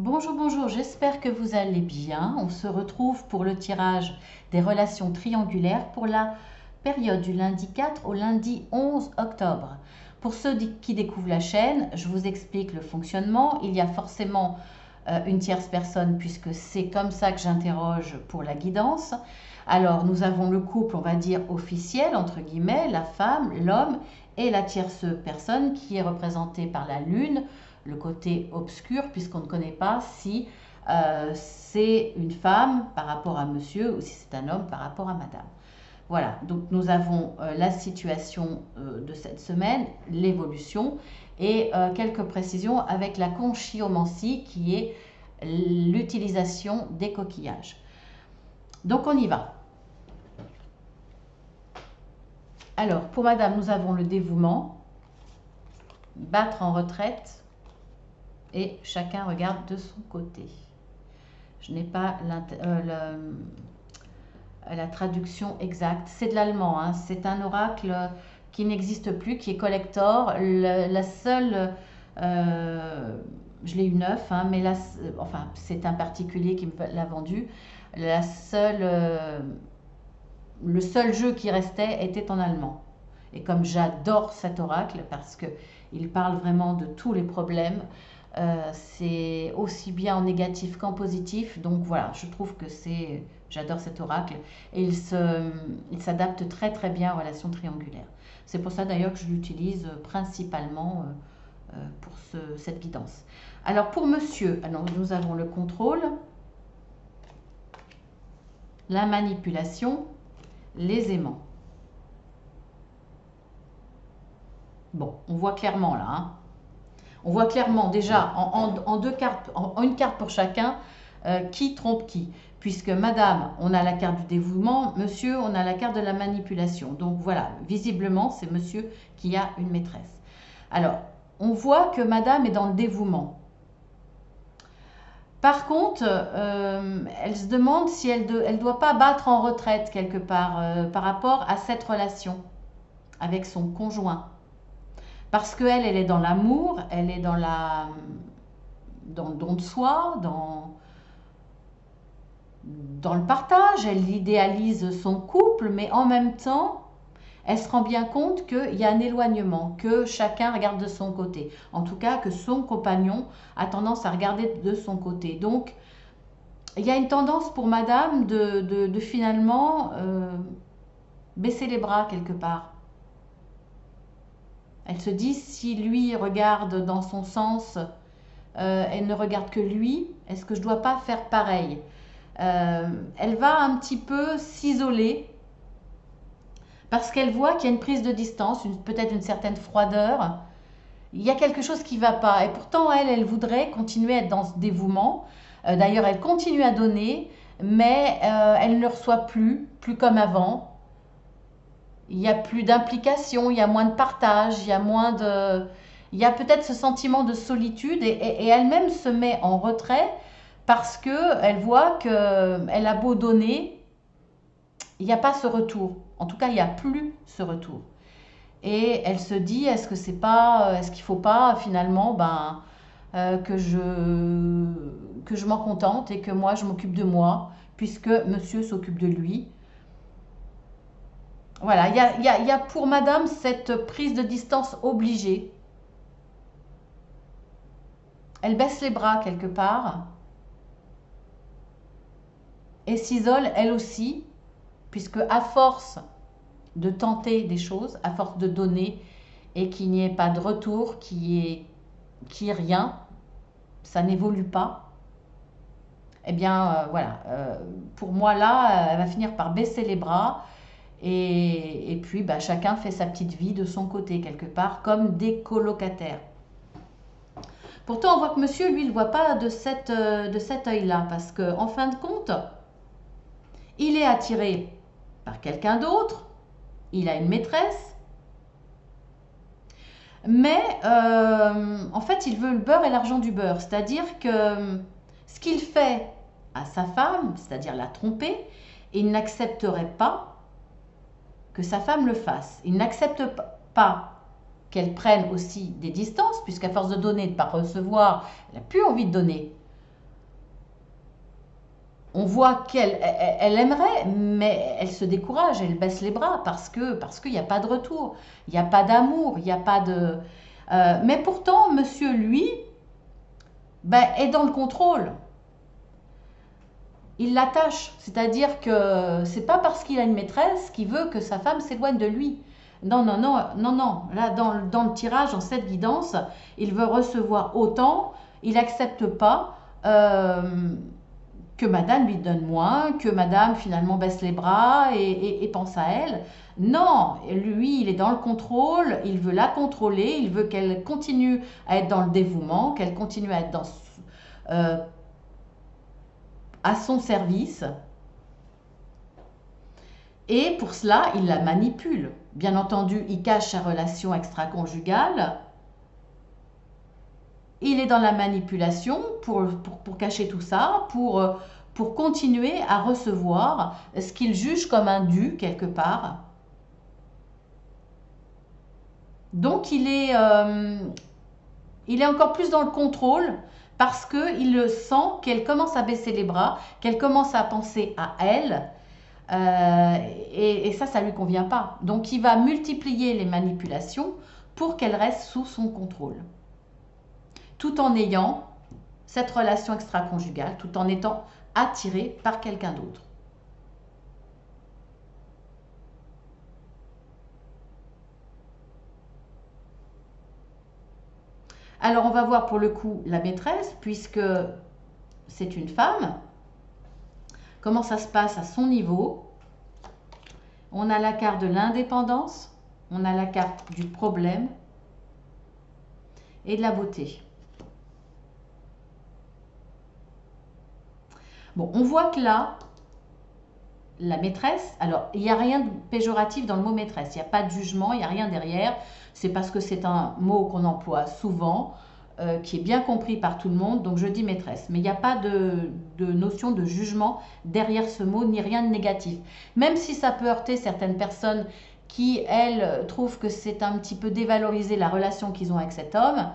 Bonjour, bonjour, j'espère que vous allez bien. On se retrouve pour le tirage des relations triangulaires pour la période du lundi 4 au lundi 11 octobre. Pour ceux qui découvrent la chaîne, je vous explique le fonctionnement. Il y a forcément une tierce personne puisque c'est comme ça que j'interroge pour la guidance. Alors, nous avons le couple, on va dire officiel, entre guillemets, la femme, l'homme et la tierce personne qui est représentée par la lune, le côté obscur, puisqu'on ne connaît pas si c'est une femme par rapport à monsieur ou si c'est un homme par rapport à madame. Voilà, donc nous avons la situation de cette semaine, l'évolution et quelques précisions avec la conchyomancie qui est l'utilisation des coquillages. Donc on y va. Alors pour madame, nous avons le dévouement, battre en retraite et chacun regarde de son côté. Je n'ai pas la traduction exacte. C'est de l'allemand, hein. C'est un oracle qui n'existe plus, qui est collector. La seule, je l'ai eu neuf, hein, mais enfin, c'est un particulier qui me l'a vendu. Le seul jeu qui restait était en allemand. Et comme j'adore cet oracle, parce qu'il parle vraiment de tous les problèmes, c'est aussi bien en négatif qu'en positif. Donc voilà, je trouve que j'adore cet oracle. Et il s'adapte très très bien aux relations triangulaires. C'est pour ça d'ailleurs que je l'utilise principalement pour cette guidance. Alors pour monsieur, nous avons le contrôle, la manipulation, les aimants. Bon, on voit clairement là, hein. On voit clairement déjà en deux cartes, en une carte pour chacun, qui trompe qui. Puisque madame, on a la carte du dévouement, monsieur, on a la carte de la manipulation. Donc voilà, visiblement, c'est monsieur qui a une maîtresse. Alors, on voit que madame est dans le dévouement. Par contre, elle se demande si elle ne doit pas battre en retraite quelque part par rapport à cette relation avec son conjoint. Parce qu'elle, elle est dans l'amour, elle est dans le don de soi, dans le partage, elle idéalise son couple, mais en même temps, elle se rend bien compte qu'il y a un éloignement, que chacun regarde de son côté. En tout cas, que son compagnon a tendance à regarder de son côté. Donc, il y a une tendance pour madame de finalement baisser les bras quelque part. Elle se dit, si lui regarde dans son sens, elle ne regarde que lui, est-ce que je ne dois pas faire pareil? Elle va un petit peu s'isoler parce qu'elle voit qu'il y a une prise de distance, peut-être une certaine froideur. Il y a quelque chose qui ne va pas. Et pourtant, elle voudrait continuer à être dans ce dévouement. D'ailleurs, elle continue à donner, mais elle ne reçoit plus comme avant. Il y a plus d'implication, il y a moins de partage, il y a peut-être ce sentiment de solitude et elle-même se met en retrait parce qu'elle voit qu'elle a beau donner, il n'y a pas ce retour. En tout cas, il n'y a plus ce retour. Et elle se dit, est-ce qu'il ne faut pas finalement que je m'en contente et que moi je m'occupe de moi puisque monsieur s'occupe de lui. Voilà, il y a pour madame cette prise de distance obligée. Elle baisse les bras quelque part et s'isole elle aussi, puisque à force de tenter des choses, à force de donner et qu'il n'y ait pas de retour, qu'il y ait rien, ça n'évolue pas, eh bien voilà, pour moi là, elle va finir par baisser les bras. Et puis, chacun fait sa petite vie de son côté, quelque part, comme des colocataires. Pourtant, on voit que monsieur, lui, il ne voit pas de cet œil-là, parce qu'en fin de compte, il est attiré par quelqu'un d'autre, il a une maîtresse, mais en fait, il veut le beurre et l'argent du beurre. C'est-à-dire que ce qu'il fait à sa femme, c'est-à-dire la tromper, il n'accepterait pas que sa femme le fasse. Il n'accepte pas qu'elle prenne aussi des distances, puisqu'à force de donner, de ne pas recevoir, elle n'a plus envie de donner. On voit qu'elle aimerait, mais elle se décourage, elle baisse les bras parce qu'il n'y a pas de retour, il n'y a pas d'amour, il n'y a pas de... mais pourtant, monsieur, lui, ben, est dans le contrôle. Il l'attache, c'est-à-dire que c'est pas parce qu'il a une maîtresse qu'il veut que sa femme s'éloigne de lui. Non, non, non, non, non. Là, dans le tirage, dans cette guidance, il veut recevoir autant, il n'accepte pas que madame lui donne moins, que madame finalement baisse les bras et pense à elle. Non, lui, il est dans le contrôle, il veut la contrôler, il veut qu'elle continue à être dans le dévouement, qu'elle continue à être euh, à son service. Et pour cela, il la manipule. Bien entendu, il cache sa relation extra-conjugale. Il est dans la manipulation pour cacher tout ça, pour continuer à recevoir ce qu'il juge comme un dû quelque part. Donc il est encore plus dans le contrôle parce qu'il sent qu'elle commence à baisser les bras, qu'elle commence à penser à elle. Et ça lui convient pas. Donc il va multiplier les manipulations pour qu'elle reste sous son contrôle. Tout en ayant cette relation extra-conjugale, tout en étant attiré par quelqu'un d'autre. Alors on va voir pour le coup la maîtresse, puisque c'est une femme. Comment ça se passe à son niveau? On a la carte de l'indépendance, on a la carte du problème et de la beauté. Bon, on voit que là, la maîtresse, alors il n'y a rien de péjoratif dans le mot maîtresse, il n'y a pas de jugement, il n'y a rien derrière, c'est parce que c'est un mot qu'on emploie souvent, qui est bien compris par tout le monde, donc je dis maîtresse. Mais il n'y a pas de notion de jugement derrière ce mot, ni rien de négatif. Même si ça peut heurter certaines personnes qui, elles, trouvent que c'est un petit peu dévaloriser la relation qu'ils ont avec cet homme,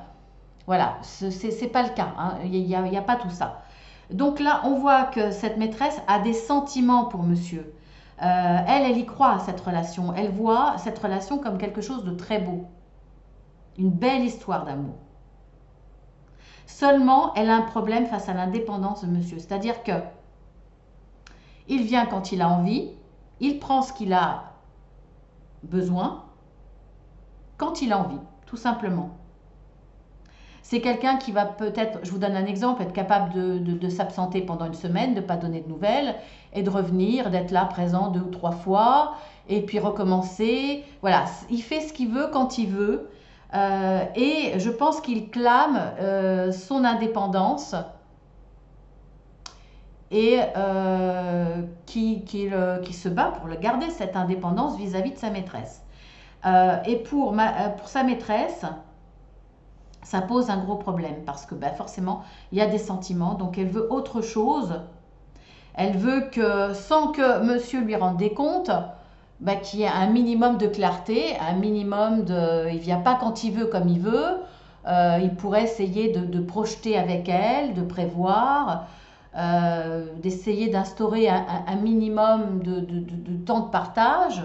voilà, c'est pas le cas, hein. Il n'y a pas tout ça. Donc là, on voit que cette maîtresse a des sentiments pour monsieur. Elle y croit à cette relation. Elle voit cette relation comme quelque chose de très beau. Une belle histoire d'amour. Seulement, elle a un problème face à l'indépendance de monsieur. C'est-à-dire que il vient quand il a envie, il prend ce qu'il a besoin quand il a envie, tout simplement. C'est quelqu'un qui va peut-être, je vous donne un exemple, être capable de s'absenter pendant une semaine, de ne pas donner de nouvelles, et de revenir, d'être là présent 2 ou 3 fois, et puis recommencer. Voilà, il fait ce qu'il veut quand il veut, et je pense qu'il clame son indépendance, et qui se bat pour le garder, cette indépendance vis-à-vis de sa maîtresse. Et pour sa maîtresse, ça pose un gros problème parce que forcément, il y a des sentiments. Donc, elle veut autre chose. Elle veut que, sans que monsieur lui rende des comptes, qu'il y ait un minimum de clarté, un minimum de... Il ne vient pas quand il veut, comme il veut. Il pourrait essayer de projeter avec elle, de prévoir, d'essayer d'instaurer un minimum de temps de partage,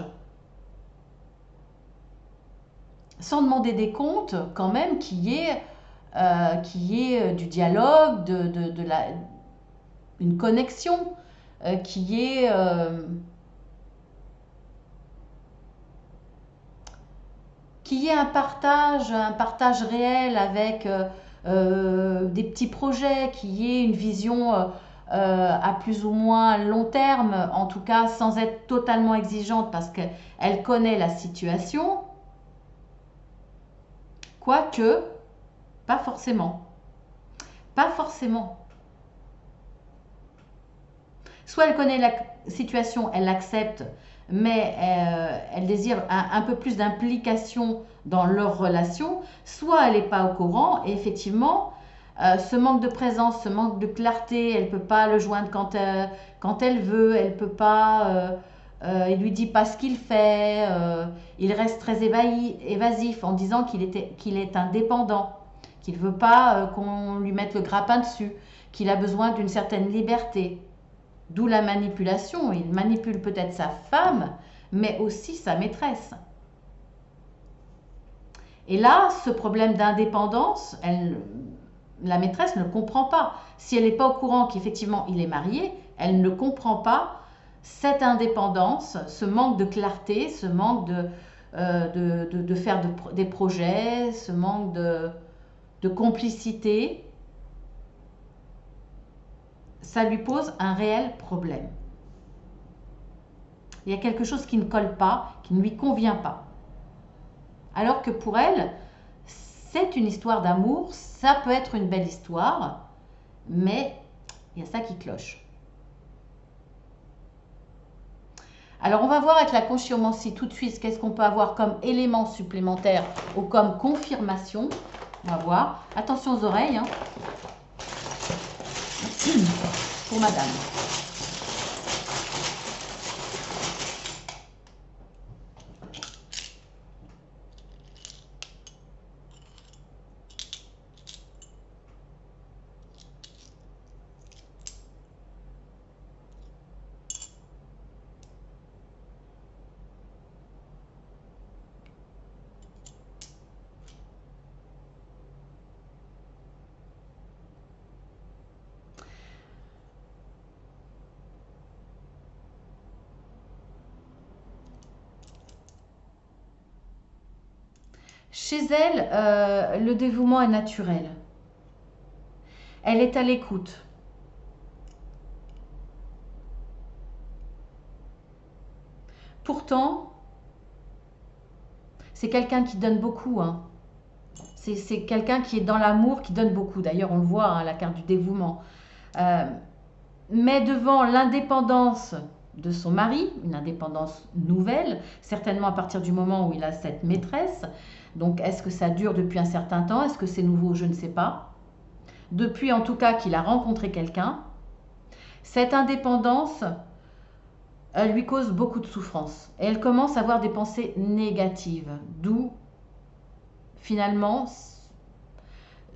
sans demander des comptes, quand même, qu'il y ait du dialogue, une connexion, qu'il y ait un partage réel avec des petits projets, qu'il y ait une vision à plus ou moins long terme, en tout cas sans être totalement exigeante parce qu'elle connaît la situation. Quoique, pas forcément. Pas forcément. Soit elle connaît la situation, elle l'accepte, mais elle désire un peu plus d'implication dans leur relation, soit elle n'est pas au courant, et effectivement, ce manque de présence, ce manque de clarté, elle ne peut pas le joindre quand elle veut, elle peut pas... il lui dit pas ce qu'il fait, il reste très évasif en disant qu'il est indépendant, qu'il ne veut pas qu'on lui mette le grappin dessus, qu'il a besoin d'une certaine liberté. D'où la manipulation. Il manipule peut-être sa femme, mais aussi sa maîtresse. Et là, ce problème d'indépendance, la maîtresse ne comprend pas. Si elle n'est pas au courant qu'effectivement il est marié, elle ne comprend pas cette indépendance, ce manque de clarté, ce manque de faire des projets, ce manque de complicité. Ça lui pose un réel problème. Il y a quelque chose qui ne colle pas, qui ne lui convient pas. Alors que pour elle, c'est une histoire d'amour, ça peut être une belle histoire, mais il y a ça qui cloche. Alors on va voir avec la consciomancie tout de suite qu'est-ce qu'on peut avoir comme élément supplémentaire ou comme confirmation. On va voir. Attention aux oreilles. Hein. Pour madame. Chez elle, le dévouement est naturel. Elle est à l'écoute. Pourtant, c'est quelqu'un qui donne beaucoup. Hein. C'est quelqu'un qui est dans l'amour, qui donne beaucoup. D'ailleurs, on le voit, hein, la carte du dévouement. Mais devant l'indépendance de son mari, une indépendance nouvelle, certainement à partir du moment où il a cette maîtresse. Donc, est-ce que ça dure depuis un certain temps? Est-ce que c'est nouveau? Je ne sais pas. Depuis, en tout cas, qu'il a rencontré quelqu'un, cette indépendance lui cause beaucoup de souffrance. Et elle commence à avoir des pensées négatives. D'où, finalement,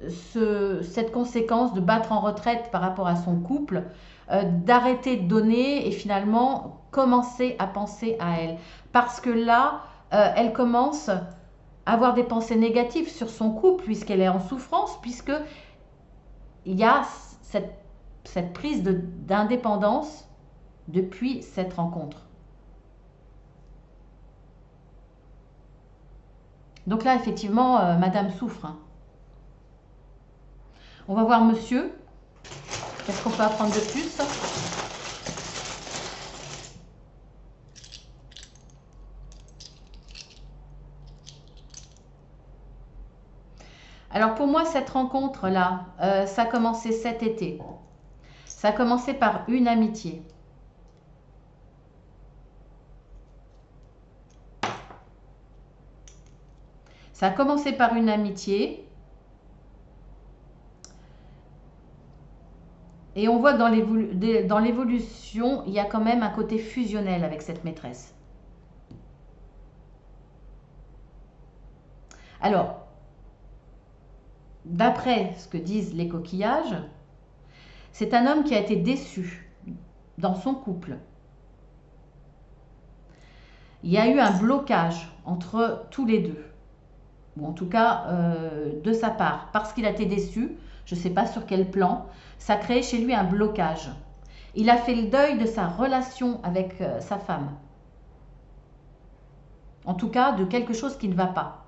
cette conséquence de battre en retraite par rapport à son couple, d'arrêter de donner et finalement commencer à penser à elle. Parce que là, elle commence à avoir des pensées négatives sur son couple puisqu'elle est en souffrance, puisque il y a cette prise d'indépendance depuis cette rencontre. Donc là, effectivement, madame souffre. Hein. On va voir monsieur. Qu'est-ce qu'on peut apprendre de plus? Alors pour moi, cette rencontre-là, ça a commencé cet été. Ça a commencé par une amitié. Ça a commencé par une amitié. Et on voit que dans l'évolution, il y a quand même un côté fusionnel avec cette maîtresse. Alors, d'après ce que disent les coquillages, c'est un homme qui a été déçu dans son couple. Il y a eu un blocage entre tous les deux. Ou en tout cas, de sa part. Parce qu'il a été déçu, je ne sais pas sur quel plan, ça a créé chez lui un blocage. Il a fait le deuil de sa relation avec sa femme. En tout cas, de quelque chose qui ne va pas.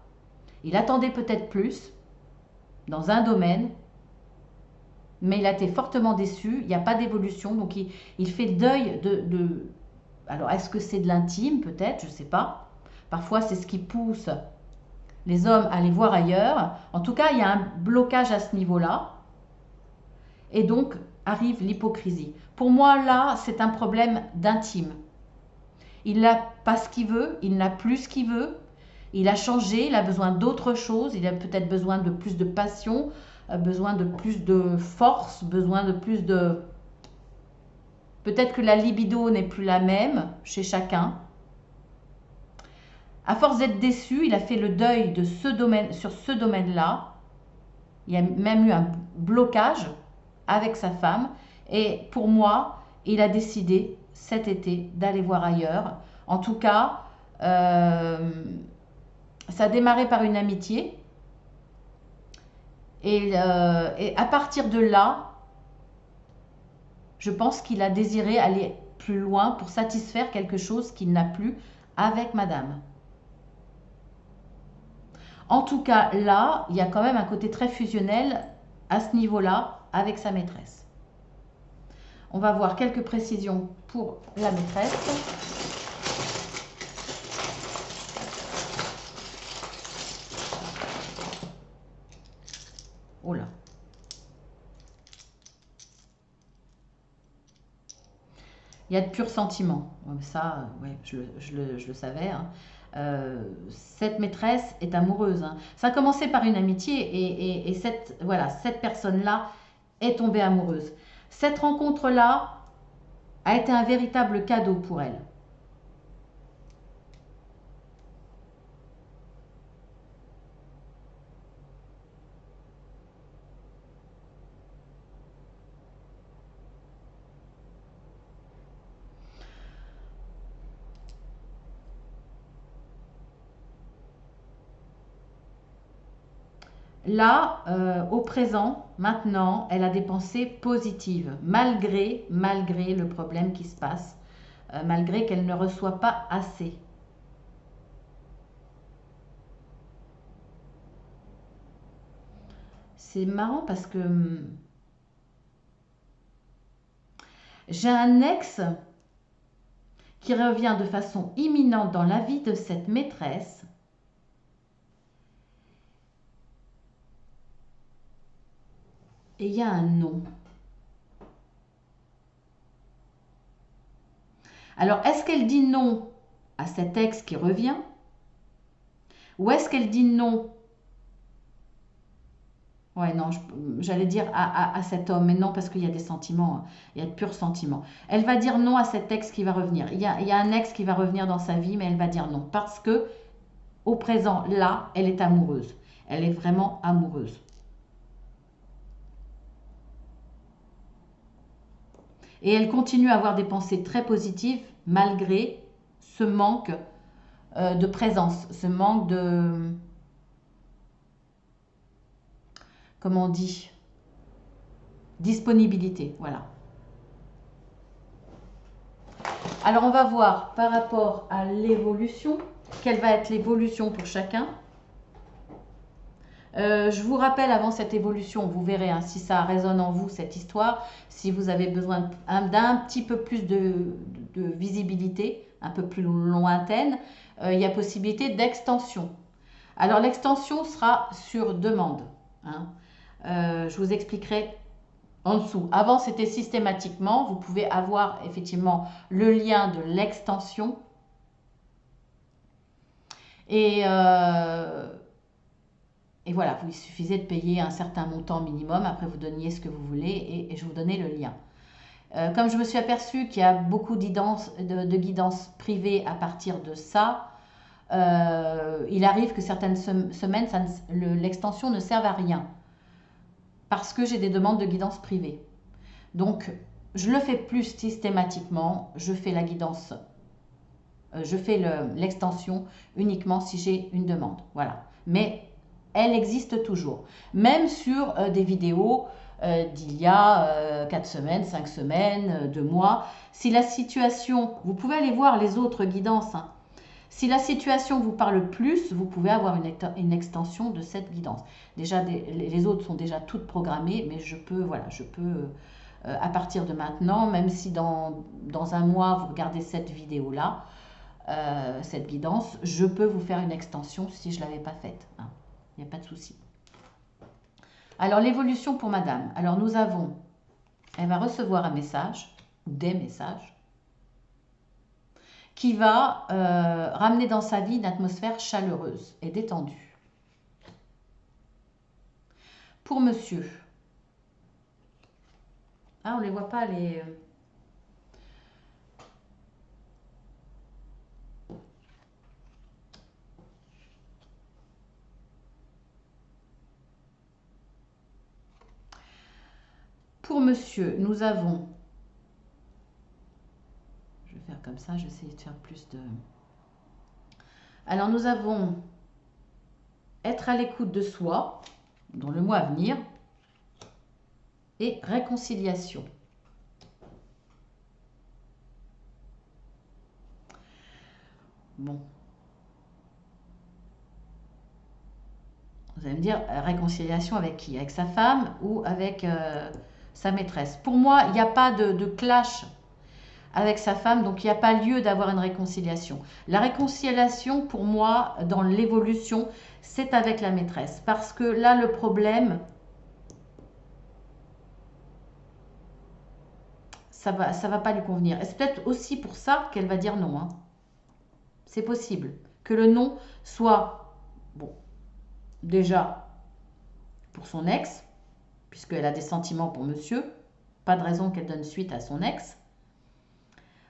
Il attendait peut-être plus dans un domaine, mais il a été fortement déçu, il n'y a pas d'évolution, donc il fait le deuil de... Alors, est-ce que c'est de l'intime peut-être? Je ne sais pas. Parfois, c'est ce qui pousse les hommes à les voir ailleurs. En tout cas, il y a un blocage à ce niveau-là. Et donc, arrive l'hypocrisie. Pour moi, là, c'est un problème d'intime. Il n'a pas ce qu'il veut, il n'a plus ce qu'il veut. Il a changé, il a besoin d'autre chose, il a peut-être besoin de plus de passion, besoin de plus de force, besoin de plus de... Peut-être que la libido n'est plus la même chez chacun. À force d'être déçu, il a fait le deuil de ce domaine, sur ce domaine-là. Il y a même eu un blocage avec sa femme. Et pour moi, il a décidé cet été d'aller voir ailleurs. En tout cas, ça a démarré par une amitié. Et à partir de là, je pense qu'il a désiré aller plus loin pour satisfaire quelque chose qu'il n'a plus avec madame. En tout cas, là, il y a quand même un côté très fusionnel à ce niveau-là avec sa maîtresse. On va voir quelques précisions pour la maîtresse. Oh là. Il y a de purs sentiments. Ça, ouais, je le savais. Hein. Cette maîtresse est amoureuse. Hein. Ça a commencé par une amitié et cette personne-là est tombée amoureuse. Cette rencontre-là a été un véritable cadeau pour elle. Là, au présent, maintenant, elle a des pensées positives, malgré le problème qui se passe, malgré qu'elle ne reçoit pas assez. C'est marrant parce que j'ai un ex qui revient de façon imminente dans la vie de cette maîtresse. Et il y a un non. Alors, est-ce qu'elle dit non à cet ex qui revient? Ou est-ce qu'elle dit non? Ouais, non, j'allais dire à cet homme, mais non, parce qu'il y a des sentiments, hein. Il y a de purs sentiments. Elle va dire non à cet ex qui va revenir. Il y a un ex qui va revenir dans sa vie, mais elle va dire non. Parce que, au présent, là, elle est amoureuse. Elle est vraiment amoureuse. Et elle continue à avoir des pensées très positives malgré ce manque de présence, ce manque de, comment on dit, disponibilité. Voilà. Alors on va voir par rapport à l'évolution, quelle va être l'évolution pour chacun. Je vous rappelle avant cette évolution, vous verrez hein, si ça résonne en vous cette histoire, si vous avez besoin d'un petit peu plus de visibilité, un peu plus lointaine, il y a possibilité d'extension. Alors l'extension sera sur demande. Hein. Je vous expliquerai en dessous. Avant c'était systématiquement, vous pouvez avoir effectivement le lien de l'extension et voilà, il suffisait de payer un certain montant minimum, après vous donniez ce que vous voulez et je vous donnais le lien. Comme je me suis aperçue qu'il y a beaucoup de guidance privée à partir de ça, il arrive que certaines semaines, l'extension ne serve à rien parce que j'ai des demandes de guidance privée. Donc, je le fais plus systématiquement, je fais la guidance, je fais l'extension uniquement si j'ai une demande. Voilà. Mais elle existe toujours. Même sur des vidéos d'il y a 4 semaines, 5 semaines, 2 mois. Si la situation, vous pouvez aller voir les autres guidances. Hein. Si la situation vous parle plus, vous pouvez avoir une extension de cette guidance. Déjà, les autres sont déjà toutes programmées, mais je peux, à partir de maintenant, même si dans un mois, vous regardez cette vidéo-là, cette guidance, je peux vous faire une extension si je ne l'avais pas faite. Hein. Il n'y a pas de souci. Alors, l'évolution pour madame. Alors, nous avons, elle va recevoir un message, ou des messages, qui va ramener dans sa vie une atmosphère chaleureuse et détendue. Pour monsieur, ah, on ne les voit pas, les... Pour monsieur, nous avons comme ça, je vais essayer de faire plus de... Alors, nous avons être à l'écoute de soi, dans le mois à venir, et réconciliation. Bon. Vous allez me dire, réconciliation avec qui? Avec sa femme ou avec sa maîtresse? Pour moi, il n'y a pas de clash avec sa femme, donc il n'y a pas lieu d'avoir une réconciliation. La réconciliation, pour moi, dans l'évolution, c'est avec la maîtresse. Parce que là, le problème, ça va pas lui convenir. Et c'est peut-être aussi pour ça qu'elle va dire non. Hein. C'est possible que le non soit, bon, déjà pour son ex, puisqu'elle a des sentiments pour monsieur, pas de raison qu'elle donne suite à son ex.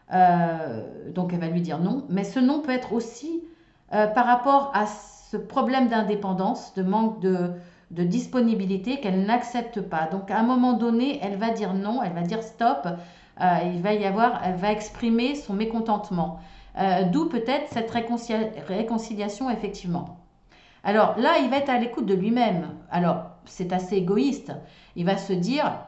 Donc elle va lui dire non, mais ce non peut être aussi par rapport à ce problème d'indépendance, de manque de disponibilité qu'elle n'accepte pas. Donc à un moment donné, elle va dire non, elle va dire stop, elle va exprimer son mécontentement. D'où peut-être cette réconciliation effectivement. Alors là, il va être à l'écoute de lui-même. Alors c'est assez égoïste. Il va se dire,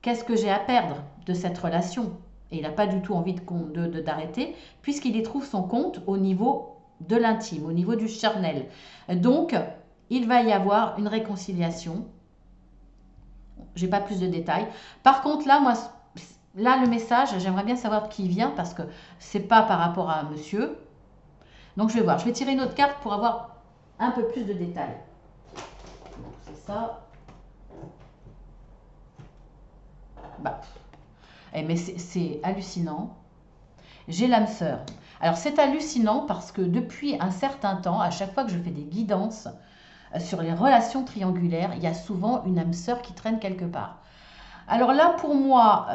qu'est-ce que j'ai à perdre de cette relation? Et il n'a pas du tout envie d'arrêter, puisqu'il y trouve son compte au niveau de l'intime, au niveau du charnel. Donc, il va y avoir une réconciliation. Je n'ai pas plus de détails. Par contre, là, moi, là, le message, j'aimerais bien savoir de qui il vient, parce que ce n'est pas par rapport à monsieur. Donc, je vais voir. Je vais tirer une autre carte pour avoir un peu plus de détails. C'est ça. Bah. Mais c'est hallucinant. J'ai l'âme sœur. Alors c'est hallucinant parce que depuis un certain temps, à chaque fois que je fais des guidances sur les relations triangulaires, il y a souvent une âme sœur qui traîne quelque part. Alors là, pour moi,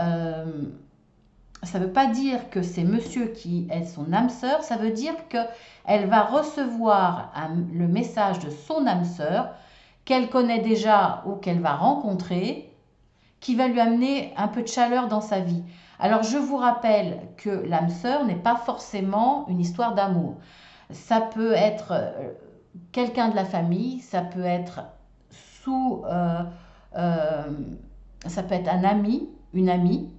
ça ne veut pas dire que c'est monsieur qui est son âme sœur, ça veut dire qu'elle va recevoir le message de son âme sœur qu'elle connaît déjà ou qu'elle va rencontrer, qui va lui amener un peu de chaleur dans sa vie. Alors je vous rappelle que l'âme sœur n'est pas forcément une histoire d'amour. Ça peut être quelqu'un de la famille, ça peut être ça peut être un ami, une amie,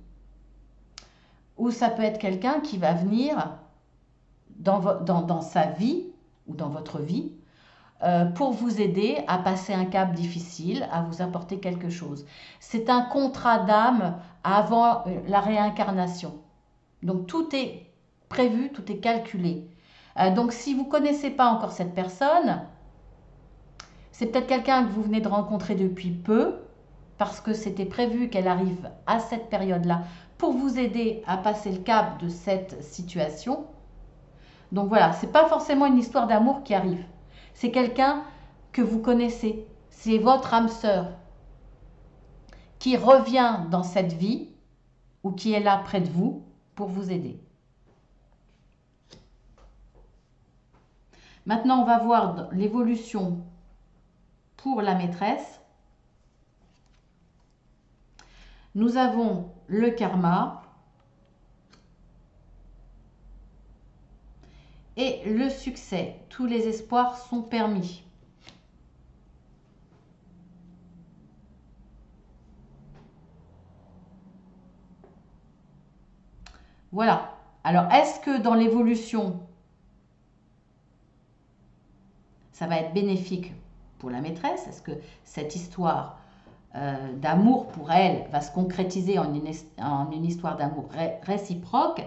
ou ça peut être quelqu'un qui va venir dans sa vie ou dans votre vie pour vous aider à passer un cap difficile, à vous apporter quelque chose. C'est un contrat d'âme avant la réincarnation. Donc tout est prévu, tout est calculé. Donc si vous ne connaissez pas encore cette personne, c'est peut-être quelqu'un que vous venez de rencontrer depuis peu, parce que c'était prévu qu'elle arrive à cette période-là pour vous aider à passer le cap de cette situation. Donc voilà, ce n'est pas forcément une histoire d'amour qui arrive. C'est quelqu'un que vous connaissez, c'est votre âme sœur qui revient dans cette vie ou qui est là près de vous pour vous aider. Maintenant, on va voir l'évolution pour la maîtresse. Nous avons le karma et le succès. Tous les espoirs sont permis. Voilà. Alors, est-ce que dans l'évolution, ça va être bénéfique pour la maîtresse? Est-ce que cette histoire d'amour pour elle va se concrétiser en une histoire d'amour réciproque?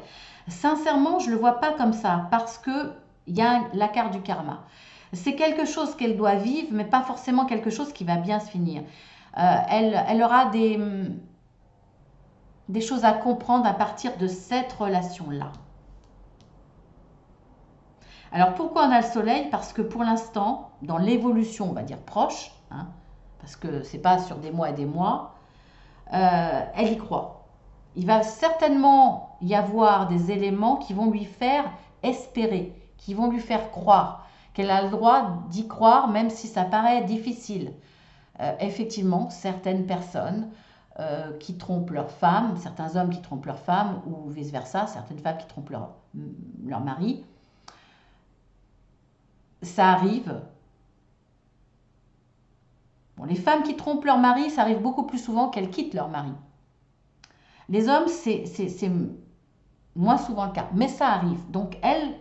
Sincèrement, je ne le vois pas comme ça parce qu'il y a la carte du karma. C'est quelque chose qu'elle doit vivre, mais pas forcément quelque chose qui va bien se finir. Elle aura des choses à comprendre à partir de cette relation-là. Alors pourquoi on a le soleil? Parce que pour l'instant, dans l'évolution, on va dire proche, hein, parce que ce n'est pas sur des mois et des mois, elle y croit. Il va certainement y avoir des éléments qui vont lui faire espérer, qui vont lui faire croire, qu'elle a le droit d'y croire même si ça paraît difficile. Effectivement, certaines personnes qui trompent leur femme, certains hommes qui trompent leur femme, ou vice-versa, certaines femmes qui trompent leur mari. Ça arrive. Bon, les femmes qui trompent leur mari, ça arrive beaucoup plus souvent qu'elles quittent leur mari. Les hommes, c'est moins souvent le cas, mais ça arrive. Donc elle,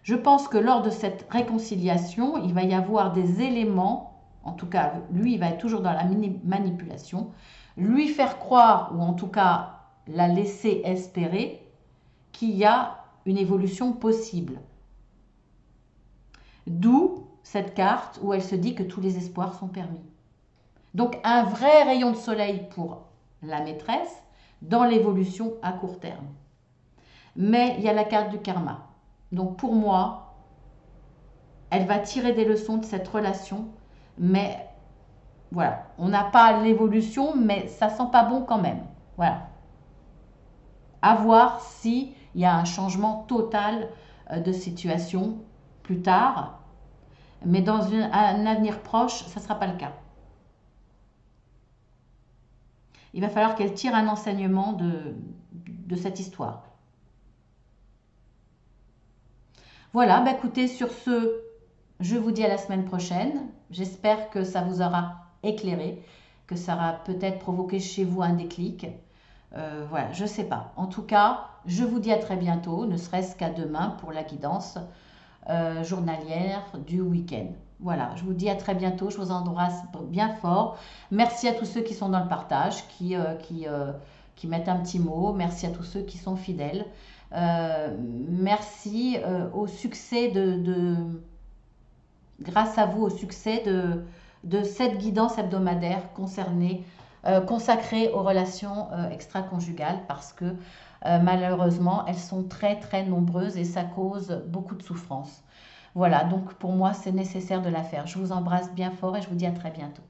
je pense que lors de cette réconciliation, il va y avoir des éléments, en tout cas, lui, il va être toujours dans la manipulation, lui faire croire, ou en tout cas la laisser espérer, qu'il y a une évolution possible. D'où cette carte où elle se dit que tous les espoirs sont permis. Donc un vrai rayon de soleil pour la maîtresse dans l'évolution à court terme. Mais il y a la carte du karma. Donc pour moi, elle va tirer des leçons de cette relation, mais voilà, on n'a pas l'évolution, mais ça sent pas bon quand même. Voilà. À voir s'il y a un changement total de situation plus tard, mais dans un avenir proche, ça ne sera pas le cas. Il va falloir qu'elle tire un enseignement de cette histoire. Voilà, bah écoutez, sur ce, je vous dis à la semaine prochaine. J'espère que ça vous aura éclairé, que ça aura peut-être provoqué chez vous un déclic. Voilà, je ne sais pas. En tout cas, je vous dis à très bientôt, ne serait-ce qu'à demain pour la guidance journalière du week-end. Voilà, je vous dis à très bientôt, je vous embrasse bien fort. Merci à tous ceux qui sont dans le partage, qui mettent un petit mot. Merci à tous ceux qui sont fidèles. Merci au succès grâce à vous, au succès de cette guidance hebdomadaire consacrée aux relations extra-conjugales parce que malheureusement, elles sont très très nombreuses et ça cause beaucoup de souffrance. Voilà, donc pour moi, c'est nécessaire de la faire. Je vous embrasse bien fort et je vous dis à très bientôt.